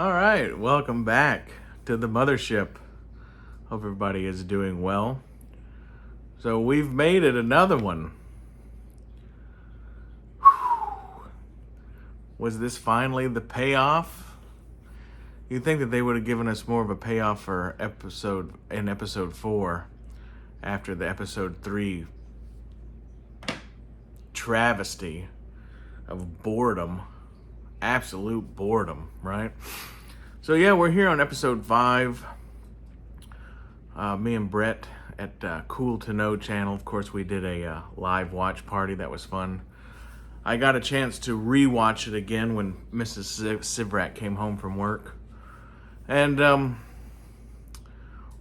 All right, welcome back to the mothership. Hope everybody is doing well. So we've made it another one. Was this finally the payoff? You'd think that they would have given us more of a payoff for episode 4 after the episode 3 travesty of boredom. Absolute boredom, right? So yeah, we're here on episode 5. Me and Brett at Cool to Know channel. Of course, we did a live watch party. That was fun. I got a chance to re-watch it again when Mrs. Sivrak came home from work. And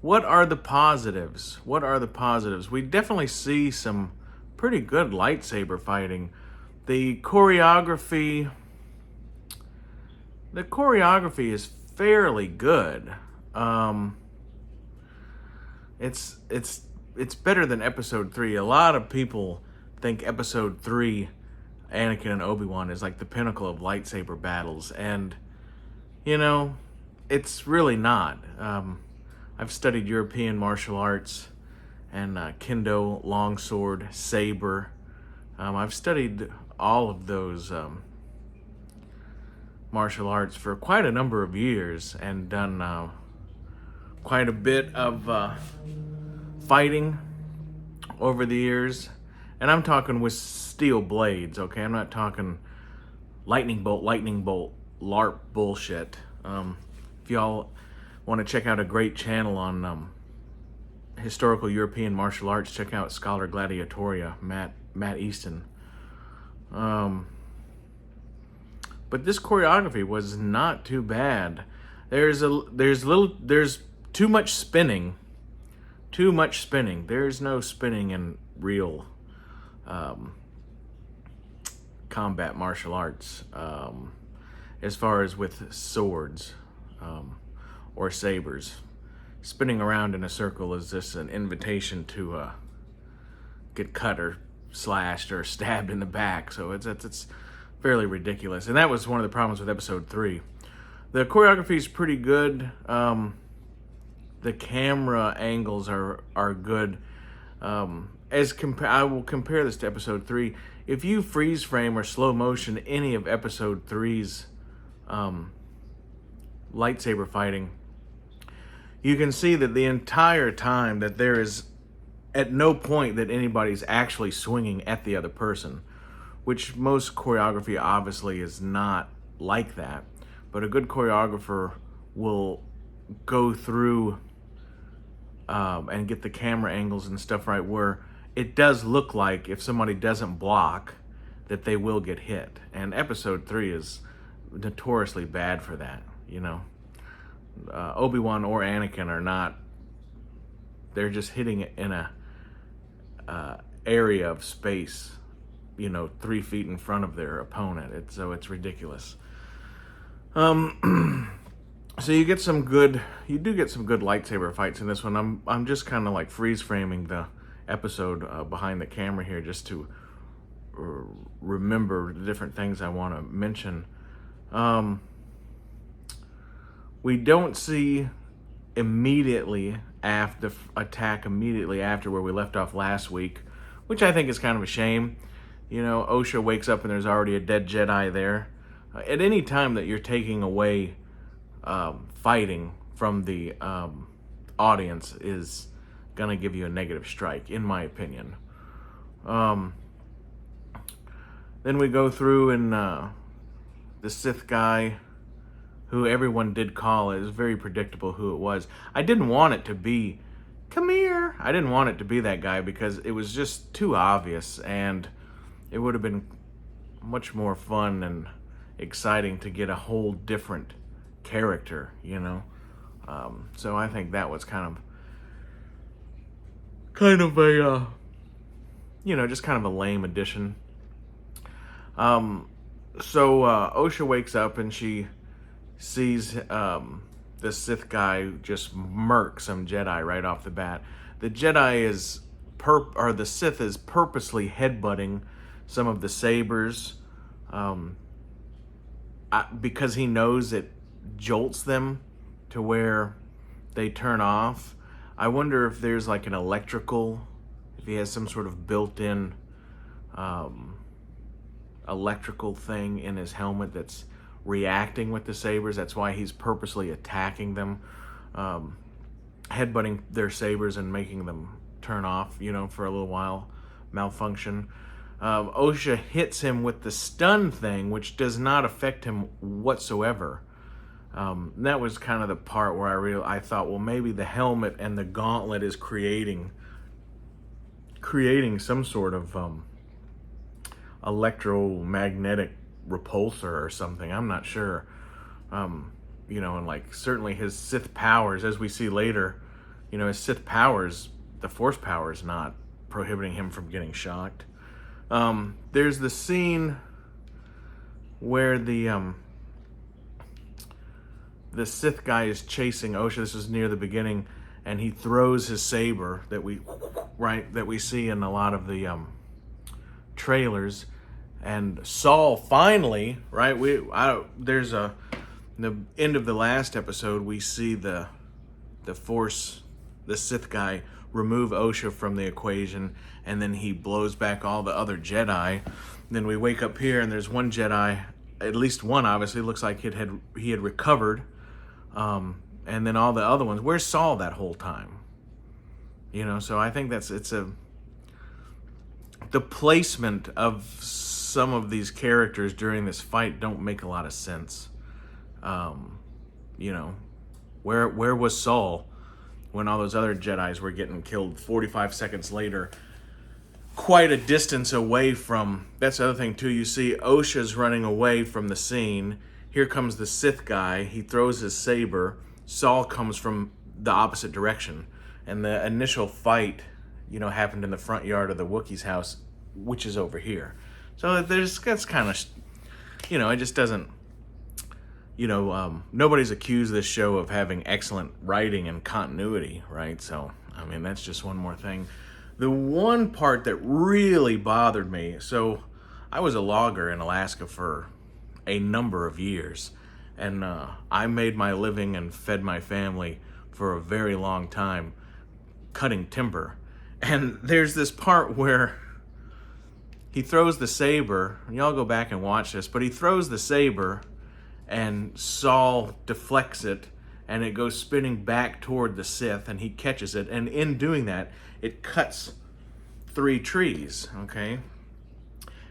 what are the positives? What are the positives? We definitely see some pretty good lightsaber fighting. The choreography is fairly good. It's better than episode 3. A lot of people think episode 3, Anakin and Obi-Wan, is like the pinnacle of lightsaber battles, and it's really not. I've studied European martial arts and Kendo, longsword, saber. I've studied all of those martial arts for quite a number of years and done quite a bit of fighting over the years. And I'm talking with steel blades, okay? I'm not talking lightning bolt, LARP bullshit. If y'all want to check out a great channel on historical European martial arts, check out Scholar Gladiatoria, Matt Easton. But this choreography was not too bad. There's too much spinning. There's no spinning in real combat martial arts, as far as with swords or sabers. Spinning around in a circle is just an invitation to get cut or slashed or stabbed in the back. So it's fairly ridiculous. And that was one of the problems with episode 3. The choreography is pretty good. The camera angles are good. I will compare this to episode 3. If you freeze frame or slow motion any of episode 3's lightsaber fighting, you can see that the entire time that there is at no point that anybody's actually swinging at the other person, which most choreography obviously is not like that. But a good choreographer will go through and get the camera angles and stuff right where it does look like if somebody doesn't block that they will get hit. And episode 3 is notoriously bad for that, Obi-Wan or Anakin are not. They're just hitting it in a area of space, 3 feet in front of their opponent. It's ridiculous. So you do get some good lightsaber fights in this one. I'm just kind of like freeze framing the episode behind the camera here just to remember the different things I want to mention. We don't see immediately after where we left off last week, which I think is kind of a shame. Osha wakes up and there's already a dead Jedi there. At any time that you're taking away fighting from the audience is gonna give you a negative strike, in my opinion. Then we go through and the Sith guy, who everyone did call, it was very predictable who it was. I didn't want it to be, come here. I didn't want it to be that guy because it was just too obvious, and it would have been much more fun and exciting to get a whole different character, So I think that was kind of a, just kind of a lame addition. So Osha wakes up and she sees the Sith guy just murk some Jedi right off the bat. The the Sith is purposely headbutting some of the sabers because he knows that jolts them to where they turn off. I wonder if there's like an electrical, if he has some sort of built-in electrical thing in his helmet that's reacting with the sabers. That's why he's purposely attacking them, headbutting their sabers and making them turn off, you know, for a little while, malfunction. OSHA hits him with the stun thing, which does not affect him whatsoever. That was kind of the part where I thought, well, maybe the helmet and the gauntlet is creating some sort of electromagnetic repulsor or something. I'm not sure. You know, and like certainly his Sith powers, as we see later, you know, his Sith powers, the Force power is not prohibiting him from getting shocked. There's the scene where the Sith guy is chasing OSHA. This is near the beginning, and he throws his saber that we see in a lot of the trailers. And Saul finally, there's the end of the last episode, we see the Sith guy remove OSHA from the equation, and then he blows back all the other Jedi. Then we wake up here, and there's one Jedi, at least one obviously, looks like he had recovered. And then all the other ones, where's Saul that whole time? You know, so I think the placement of some of these characters during this fight don't make a lot of sense. You know, where was Saul when all those other Jedis were getting killed 45 seconds later, quite a distance away from... That's the other thing too, you see OSHA's running away from the scene. Here comes the Sith guy, he throws his saber. Saul comes from the opposite direction, and the initial fight, you know, happened in the front yard of the Wookiee's house, which is over here. So that's kind of, you know, it just doesn't, you know, nobody's accused this show of having excellent writing and continuity, right? So, I mean, that's just one more thing. The one part that really bothered me, so I was a logger in Alaska for a number of years, and I made my living and fed my family for a very long time cutting timber. And there's this part where he throws the saber, and y'all go back and watch this, but he throws the saber and Saul deflects it, and it goes spinning back toward the Sith, and he catches it, and in doing that, it cuts 3 trees, okay?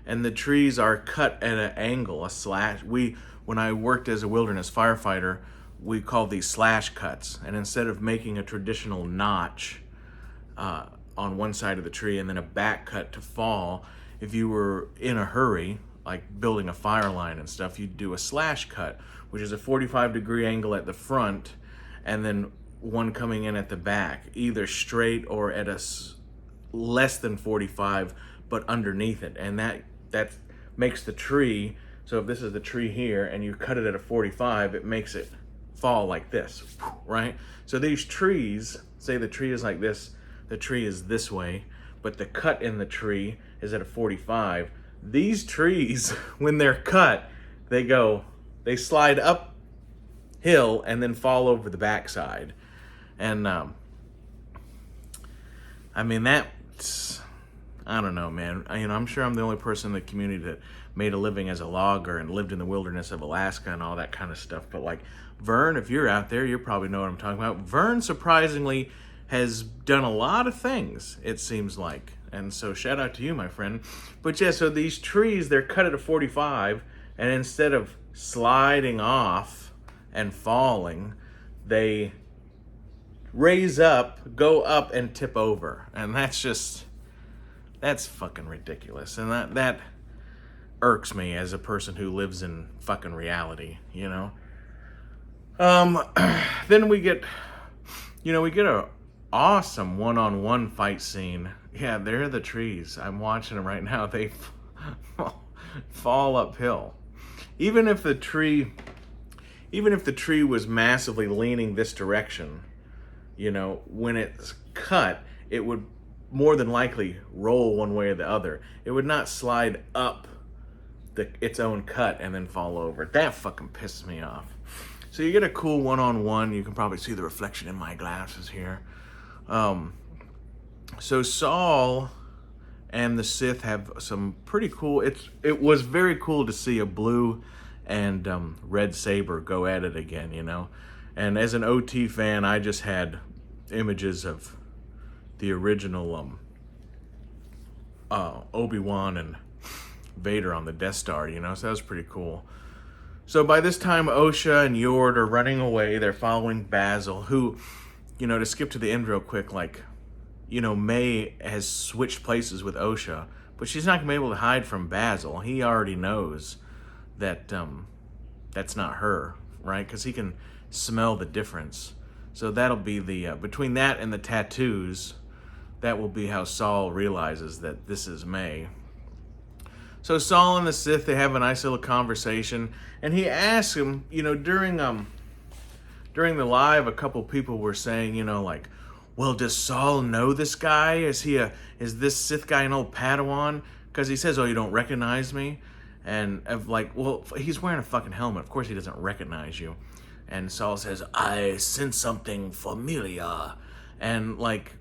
And the trees are cut at an angle, a slash. When I worked as a wilderness firefighter, we called these slash cuts, and instead of making a traditional notch on one side of the tree and then a back cut to fall, if you were in a hurry, like building a fire line and stuff, you'd do a slash cut, which is a 45-degree angle at the front and then one coming in at the back, either straight or at a less than 45, but underneath it. And that makes the tree, so if this is the tree here and you cut it at a 45, it makes it fall like this, right? So these trees, say the tree is like this, the tree is this way, but the cut in the tree is at a 45. These trees, when they're cut, they slide uphill and then fall over the backside. And I mean, that's, I don't know, man. I'm sure I'm the only person in the community that made a living as a logger and lived in the wilderness of Alaska and all that kind of stuff. But like Vern, if you're out there, you probably know what I'm talking about. Vern surprisingly has done a lot of things, it seems like. And so shout out to you, my friend. But yeah, so these trees, they're cut at a 45, and instead of sliding off and falling, they raise up, go up, and tip over. And that's fucking ridiculous. And that irks me as a person who lives in fucking reality, you know? Then we get a awesome one-on-one fight scene. Yeah, there are the trees. I'm watching them right now. They fall uphill. Even if the tree was massively leaning this direction, you know, when it's cut, it would more than likely roll one way or the other. It would not slide up its own cut and then fall over. That fucking pisses me off. So you get a cool one-on-one. You can probably see the reflection in my glasses here. So Saul and the Sith have some pretty cool. It was very cool to see a blue and red saber go at it again, you know. And as an OT fan, I just had images of the original Obi-Wan and Vader on the Death Star, you know. So that was pretty cool. So by this time, Osha and Yord are running away. They're following Basil, who, you know, to skip to the end real quick, like, you know, May has switched places with Osha, but she's not going to be able to hide from Basil. He already knows that that's not her, right? Because he can smell the difference. So that'll be the, between that and the tattoos, that will be how Saul realizes that this is May. So Saul and the Sith, they have a nice little conversation, and he asks him, you know, during the live, a couple people were saying, you know, like, well, does Saul know this guy? Is this Sith guy an old Padawan? Because he says, oh, you don't recognize me? And of like, well, he's wearing a fucking helmet. Of course he doesn't recognize you. And Saul says, I sense something familiar. And like,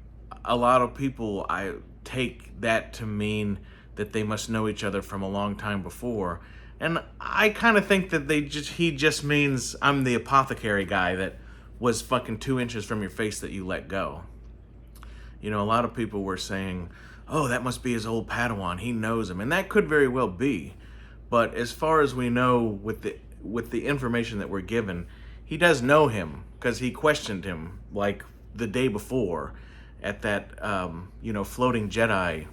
a lot of people, I take that to mean that they must know each other from a long time before. And I kind of think that he just means I'm the apothecary guy that was fucking 2 inches from your face that you let go. You know, a lot of people were saying, oh, that must be his old Padawan. He knows him. And that could very well be. But as far as we know, with the information that we're given, he does know him because he questioned him like the day before at that, you know, floating Jedi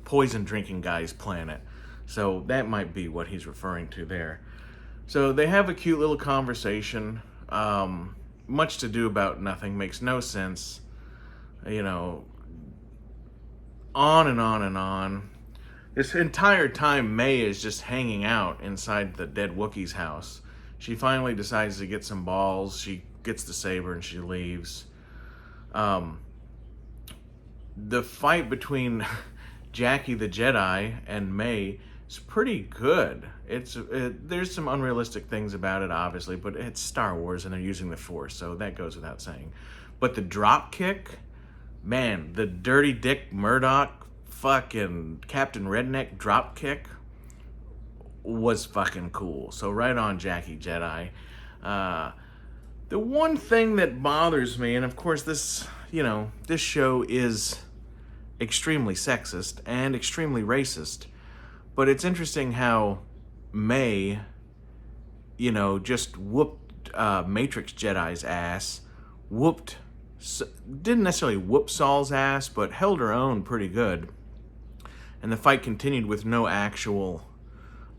poison drinking guy's planet. So that might be what he's referring to there. So they have a cute little conversation. Much to do about nothing, makes no sense. You know, on and on and on. This entire time, May is just hanging out inside the dead Wookiee's house. She finally decides to get some balls. She gets the saber and she leaves. The fight between Jackie the Jedi and May is pretty good. There's some unrealistic things about it, obviously, but it's Star Wars and they're using the Force, so that goes without saying. But the drop kick, man, the Dirty Dick Murdoch fucking Captain Redneck drop kick was fucking cool. So right on, Jackie Jedi. The one thing that bothers me, and of course this, you know, this show is extremely sexist and extremely racist, but it's interesting how May, you know, just whooped Matrix Jedi's ass, didn't necessarily whoop Saul's ass, but held her own pretty good. And the fight continued with no actual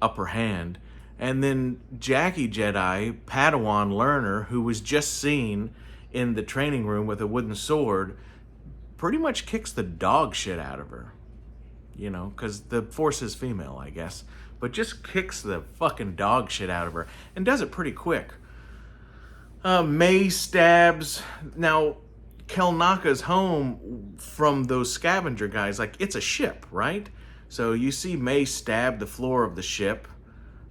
upper hand. And then Jackie Jedi, Padawan learner, who was just seen in the training room with a wooden sword, pretty much kicks the dog shit out of her. You know, because the Force is female, I guess. But just kicks the fucking dog shit out of her. And does it pretty quick. May stabs. Now, Kelnaka's home from those scavenger guys, like, it's a ship, right? So you see May stab the floor of the ship.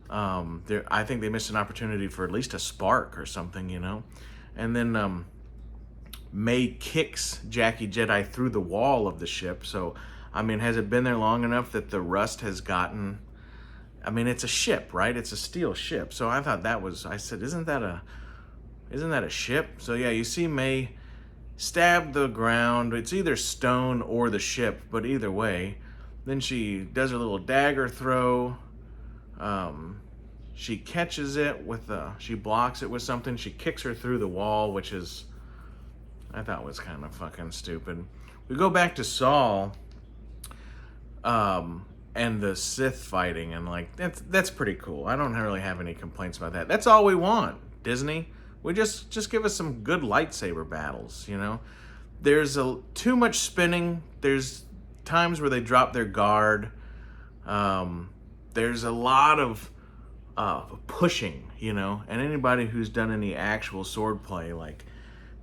I think they missed an opportunity for at least a spark or something, you know? And then May kicks Jackie Jedi through the wall of the ship. So, I mean, has it been there long enough that the rust has gotten... I mean, it's a ship, right? It's a steel ship. So I thought that was... I said, isn't that a ship? So yeah, you see May stab the ground. It's either stone or the ship, but either way. Then she does her little dagger throw. She catches it with she blocks it with something. She kicks her through the wall, which is, I thought was kind of fucking stupid. We go back to Saul, and the Sith fighting, and like, that's pretty cool. I don't really have any complaints about that. That's all we want, Disney. We just give us some good lightsaber battles, you know? There's too much spinning. There's times where they drop their guard. There's a lot of pushing, you know? And anybody who's done any actual sword play, like,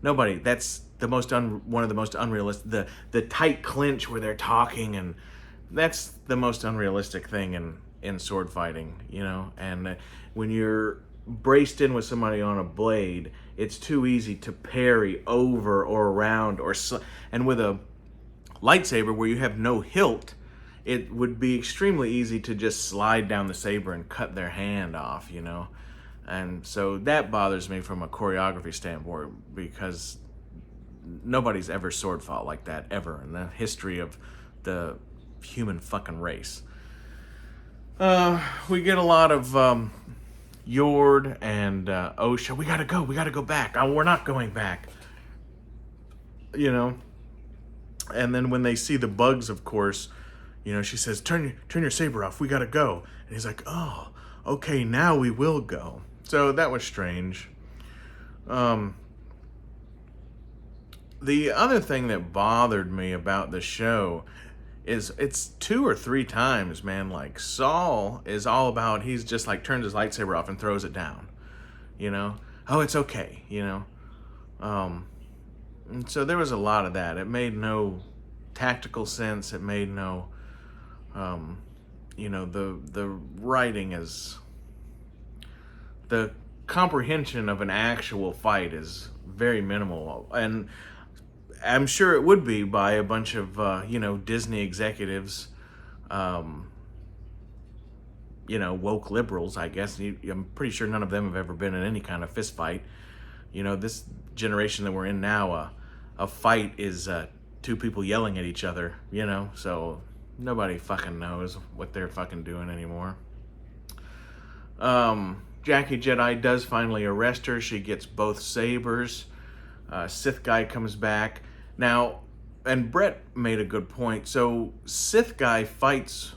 nobody, that's the most one of the most unrealistic, the tight clinch where they're talking, and that's the most unrealistic thing in sword fighting, you know? And when you're braced in with somebody on a blade, it's too easy to parry over or around and with a lightsaber where you have no hilt, it would be extremely easy to just slide down the saber and cut their hand off, you know. And so that bothers me from a choreography standpoint, because nobody's ever sword fought like that ever in the history of the human fucking race. We get a lot of Yord and Osha. We gotta go back. Oh, we're not going back. You know. And then when they see the bugs, of course, you know, she says, turn your saber off, we gotta go. And he's like, oh, okay, now we will go. So that was strange. The other thing that bothered me about the show is it's 2 or 3 times, man, like Saul is all about, he's just like turns his lightsaber off and throws it down, you know. Oh, it's okay, you know. And so there was a lot of that. It made no tactical sense. It made no, you know, the writing is, the comprehension of an actual fight is very minimal. And I'm sure it would be by a bunch of, you know, Disney executives, you know, woke liberals, I guess. I'm pretty sure none of them have ever been in any kind of fist fight. You know, this generation that we're in now, a fight is 2 people yelling at each other, you know, so nobody fucking knows what they're fucking doing anymore. Jackie Jedi does finally arrest her. She gets both sabers. Sith guy comes back. Now, and Brett made a good point. So Sith guy fights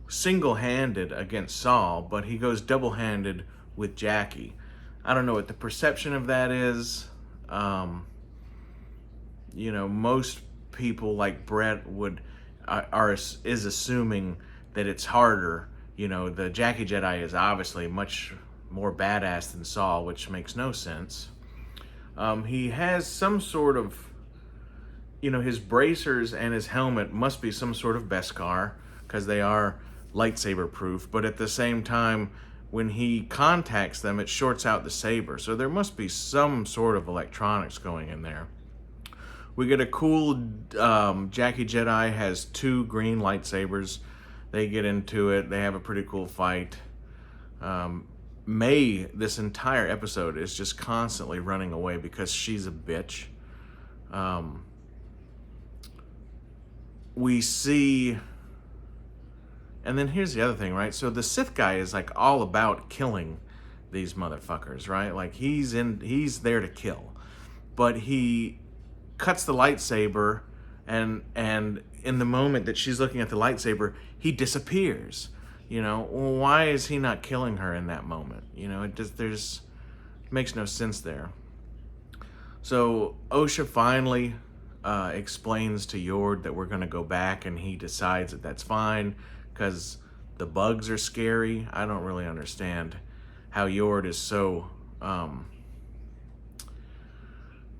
single-handed against Saul, but he goes double-handed with Jackie. I don't know what the perception of that is. You know, most people like Brett is assuming that it's harder. You know, the Jackie Jedi is obviously much more badass than Saul, which makes no sense. He has some sort of, you know, his bracers and his helmet must be some sort of Beskar, because they are lightsaber proof, but at the same time, when he contacts them, it shorts out the saber. So there must be some sort of electronics going in there. We get a cool, Jackie Jedi has 2 green lightsabers. They get into it. They have a pretty cool fight. May, this entire episode, is just constantly running away because she's a bitch. We see... And then here's the other thing, right? So the Sith guy is like all about killing these motherfuckers, right? Like he's there to kill. But he cuts the lightsaber, and in the moment that she's looking at the lightsaber, he disappears. You know, well, why is he not killing her in that moment? You know, it makes no sense there. So Osha finally explains to Yord that we're going to go back, and he decides that that's fine because the bugs are scary. I don't really understand how Yord is so,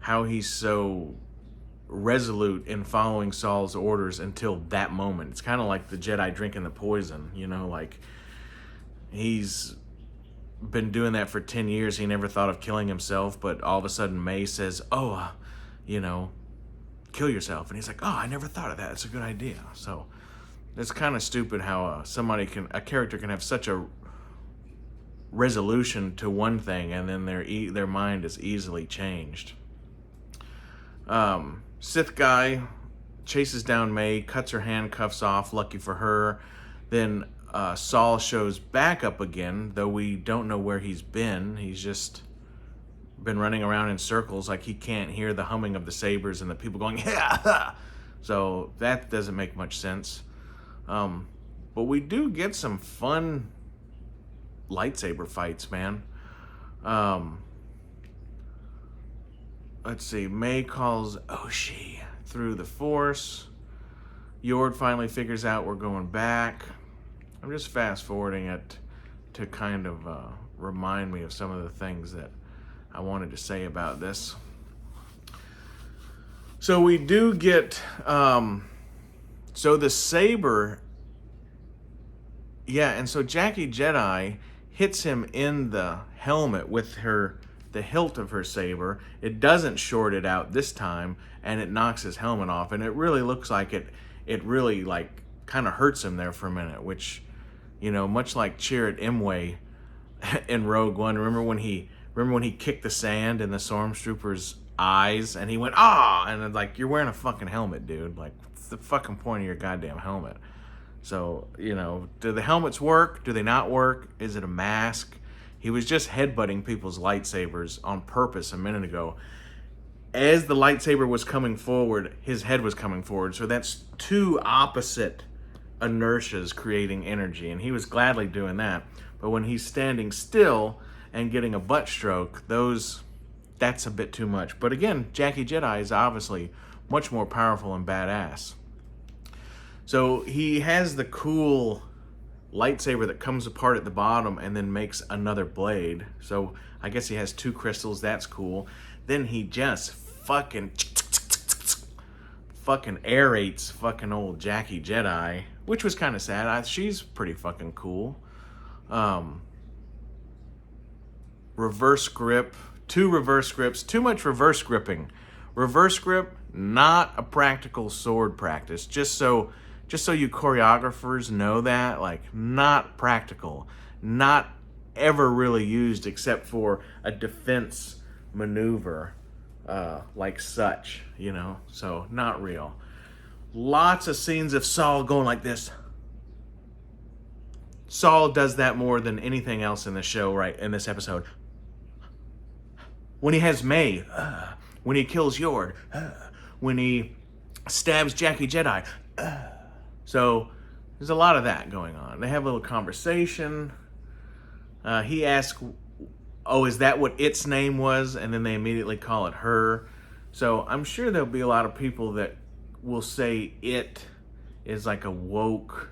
how he's so resolute in following Saul's orders until that moment. It's kind of like the Jedi drinking the poison, you know, like he's been doing that for 10 years. He never thought of killing himself, but all of a sudden May says, oh, you know, kill yourself. And he's like, oh, I never thought of that. It's a good idea. So it's kind of stupid how a character can have such a resolution to one thing and then their mind is easily changed. Sith guy chases down May, cuts her handcuffs off, lucky for her. Then Saul shows back up again, though we don't know where he's been. He's just been running around in circles like he can't hear the humming of the sabers and the people going, yeah. So that doesn't make much sense. But we do get some fun lightsaber fights, man. Let's see. May calls Oshi through the Force. Yord finally figures out we're going back. I'm just fast forwarding it to kind of remind me of some of the things that I wanted to say about this. So we do get, so the saber, yeah, and so Jackie Jedi hits him in the helmet with the hilt of her saber. It doesn't short it out this time, and it knocks his helmet off. And it really looks like it really like kind of hurts him there for a minute, which, much like Chirrut Imwe in Rogue One. Remember when he kicked the sand in the Stormtrooper's eyes, and he went, ah, and it's like, you're wearing a fucking helmet, dude. Like, what's the fucking point of your goddamn helmet? So, do the helmets work? Do they not work? Is it a mask? He was just headbutting people's lightsabers on purpose a minute ago. As the lightsaber was coming forward, his head was coming forward. So that's two opposite inertias creating energy, and he was gladly doing that. But when he's standing still and getting a butt stroke, that's a bit too much. But again, Jackie Jedi is obviously much more powerful and badass. So he has the cool lightsaber that comes apart at the bottom and then makes another blade. So I guess he has two crystals. That's cool. Then he just fucking aerates fucking old Jackie Jedi, which was kind of sad. She's pretty fucking cool. Reverse grip, two reverse grips, too much reverse gripping. Reverse grip, not a practical sword practice. Just so you choreographers know that, like, not practical, not ever really used except for a defense maneuver, like such, so not real. Lots of scenes of Saul going like this. Saul does that more than anything else in the show, right, in this episode. When he has May, when he kills Yord, when he stabs Jackie Jedi. So there's a lot of that going on. They have a little conversation. He asks, oh, is that what its name was? And then they immediately call it her. So I'm sure there'll be a lot of people that will say it is like a woke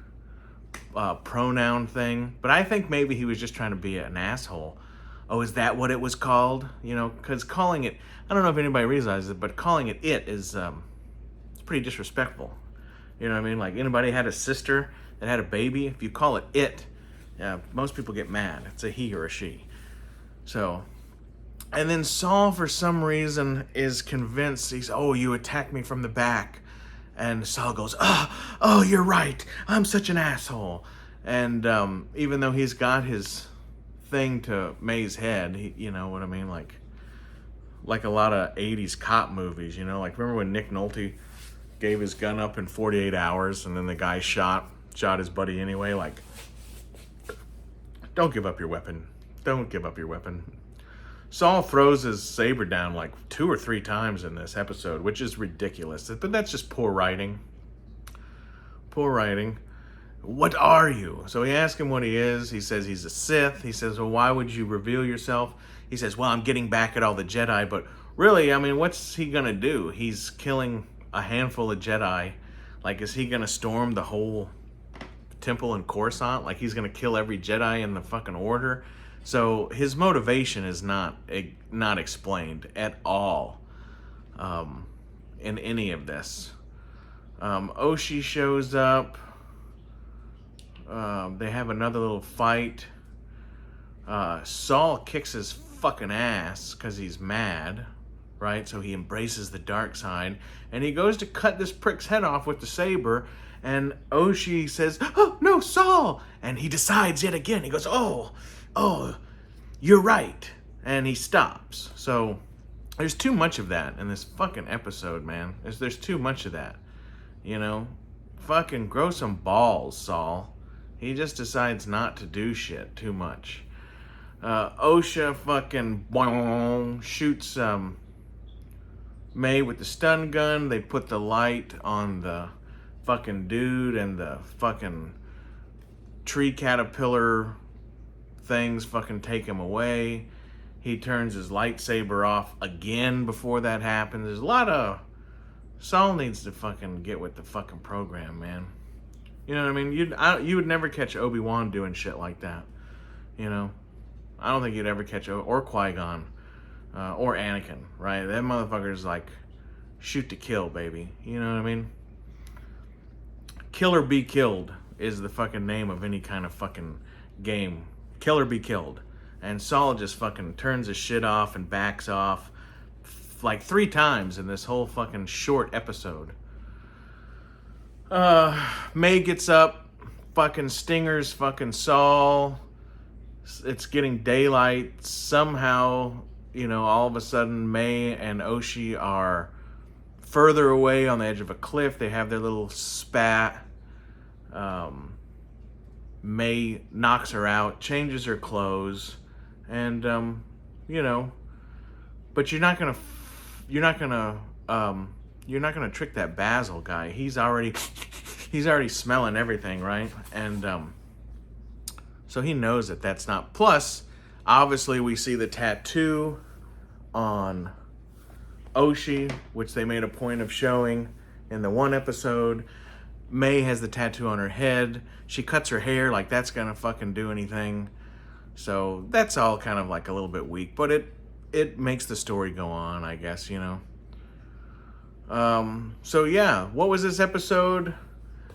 pronoun thing. But I think maybe he was just trying to be an asshole. Oh, is that what it was called? Because calling it, I don't know if anybody realizes it, but calling it is it's pretty disrespectful. You know what I mean? Like, anybody had a sister that had a baby, if you call it, most people get mad. It's a he or a she. So, and then Saul, for some reason, is convinced, you attacked me from the back. And Saul goes, oh, you're right. I'm such an asshole. And even though he's got his thing to May's head, you know what I mean? Like a lot of 80s cop movies, like, remember when Nick Nolte gave his gun up in 48 hours and then the guy shot his buddy anyway? Like, don't give up your weapon. Don't give up your weapon. Saul throws his saber down like 2 or 3 times in this episode, which is ridiculous. But that's just poor writing. Poor writing. What are you? So he asks him what he is. He says he's a Sith. He says, well, why would you reveal yourself? He says, well, I'm getting back at all the Jedi. But really, I mean, what's he going to do? He's killing a handful of Jedi. Like, is he going to storm the whole temple in Coruscant? Like, he's going to kill every Jedi in the fucking order? So his motivation is not explained at all in any of this. Oshi shows up. They have another little fight. Saul kicks his fucking ass because he's mad, right? So he embraces the dark side. And he goes to cut this prick's head off with the saber. And Oshi says, oh, no, Saul! And he decides yet again. He goes, oh, you're right. And he stops. So there's too much of that in this fucking episode, man. There's too much of that. Fucking grow some balls, Saul. He just decides not to do shit too much. Osha fucking boing, shoots May with the stun gun. They put the light on the fucking dude, and the fucking tree caterpillar things fucking take him away. He turns his lightsaber off again before that happens. There's a lot of... Saul needs to fucking get with the fucking program, man. You know what I mean? You would never catch Obi-Wan doing shit like that. I don't think you'd ever catch... Or Qui-Gon. Or Anakin, right? That motherfucker's like, shoot to kill, baby. You know what I mean? Kill or be killed is the fucking name of any kind of fucking game kill or be killed. And Saul just fucking turns his shit off and backs off like 3 times in this whole fucking short episode. May gets up, fucking stingers fucking Saul. It's getting daylight. Somehow, all of a sudden May and Oshi are further away on the edge of a cliff. They have their little spat. May knocks her out, changes her clothes, and but you're not gonna trick that Basil guy. He's already smelling everything, right? And so he knows that that's not. Plus, obviously, we see the tattoo on Oshi, which they made a point of showing in the one episode. May has the tattoo on her head. She cuts her hair, like that's gonna fucking do anything. So that's all kind of like a little bit weak, but it makes the story go on, I guess, So yeah, what was this episode?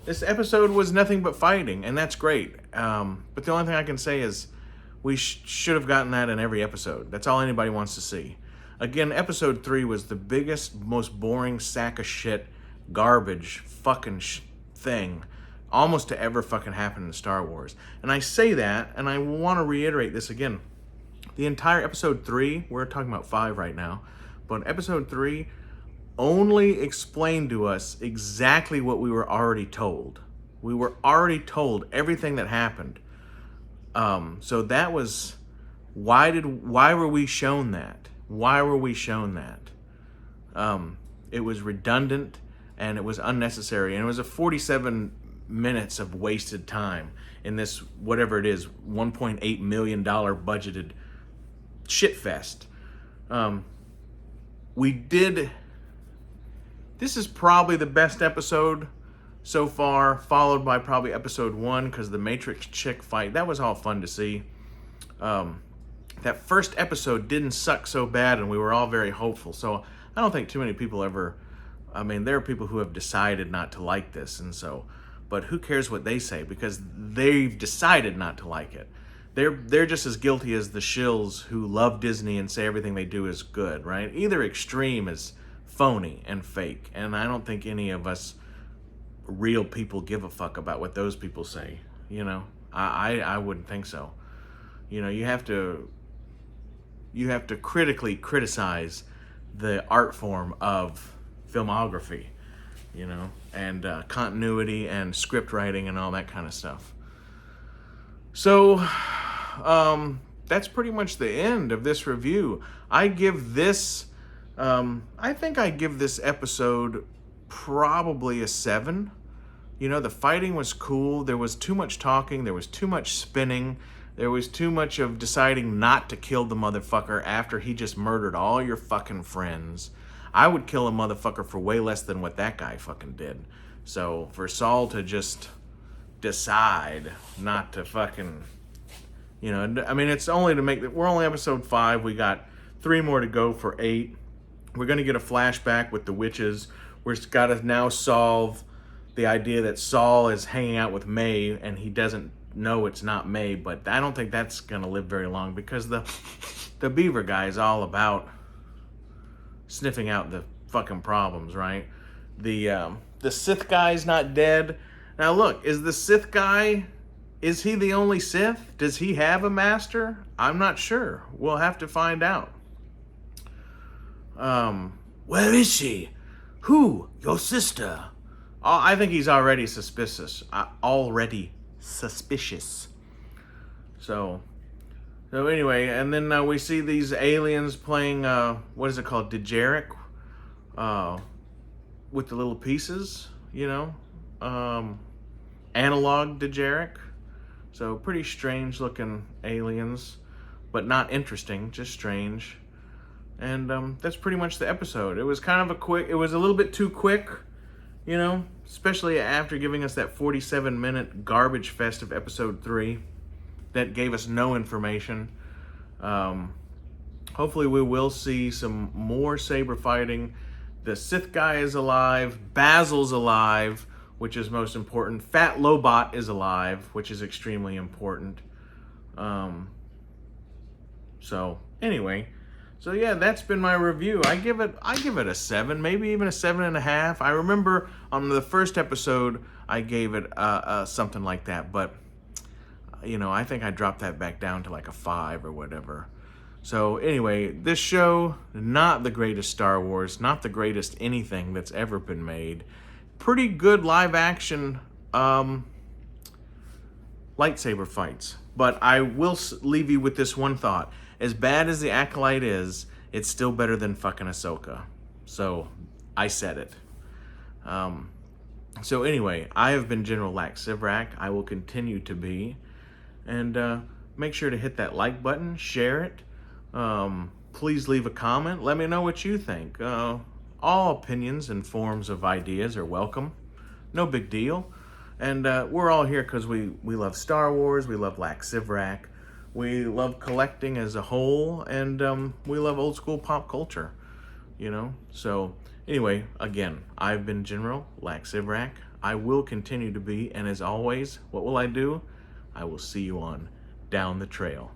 This episode was nothing but fighting, and that's great. But the only thing I can say is we should have gotten that in every episode. That's all anybody wants to see. Again, episode 3 was the biggest, most boring sack of shit, garbage, fucking thing almost to ever fucking happen in Star Wars. And I say that, and I want to reiterate this again. The entire episode 3, we're talking about 5 right now, but episode 3 only explained to us exactly what we were already told. We were already told everything that happened. So that was, why were we shown that? Why were we shown that? It was redundant and it was unnecessary, and it was a 47 minutes of wasted time in this, whatever it is, $1.8 million budgeted shit fest. This is probably the best episode so far, followed by probably episode 1, because the Matrix chick fight, that was all fun to see. That first episode didn't suck so bad, and we were all very hopeful. So I don't think too many people ever, there are people who have decided not to like this, and so, but who cares what they say, because they've decided not to like it. They're just as guilty as the shills who love Disney and say everything they do is good, right? Either extreme is phony and fake, and I don't think any of us real people give a fuck about what those people say. I wouldn't think so. You have to critically criticize the art form of filmography, and continuity and script writing and all that kind of stuff. So that's pretty much the end of this review. I think I give this episode probably a 7. The fighting was cool. There was too much talking. There was too much spinning. There was too much of deciding not to kill the motherfucker after he just murdered all your fucking friends. I would kill a motherfucker for way less than what that guy fucking did. So for Saul to just decide not to fucking, it's only to make, we're only episode 5. We got 3 more to go for 8. We're going to get a flashback with the witches. We've got to now solve the idea that Saul is hanging out with May and he doesn't know it's not May, but I don't think that's going to live very long, because the beaver guy is all about sniffing out the fucking problems, right? The Sith guy's not dead. Now look, is the Sith guy, is he the only Sith? Does he have a master? I'm not sure. We'll have to find out. Where is she? Who? Your sister? Oh, I think he's already suspicious. So anyway, and then we see these aliens playing, what is it called? Dejeric? With the little pieces, analog Dejeric. So pretty strange looking aliens, but not interesting, just strange. And that's pretty much the episode. It was kind of it was a little bit too quick, especially after giving us that 47-minute garbage fest of episode 3 that gave us no information. Hopefully we will see some more saber fighting. The Sith guy is alive. Basil's alive, which is most important. Fat Lobot is alive, which is extremely important. So anyway, so yeah, that's been my review. I give it a 7, maybe even a 7.5. I remember on the first episode I gave it something like that, but I think I dropped that back down to like a 5 or whatever. So anyway, this show, not the greatest Star Wars, not the greatest anything that's ever been made. Pretty good live action lightsaber fights. But I will leave you with this one thought. As bad as the Acolyte is, it's still better than fucking Ahsoka. So, I said it. So anyway, I have been General Lax Sivrak. I will continue to be. And make sure to hit that like button, share it. Please leave a comment. Let me know what you think. All opinions and forms of ideas are welcome. No big deal. And we're all here because we love Star Wars, we love Lax Sivrak, we love collecting as a whole, and we love old school pop culture, So anyway, again, I've been General Lax Sivrak. I will continue to be, and as always, what will I do? I will see you on down the trail.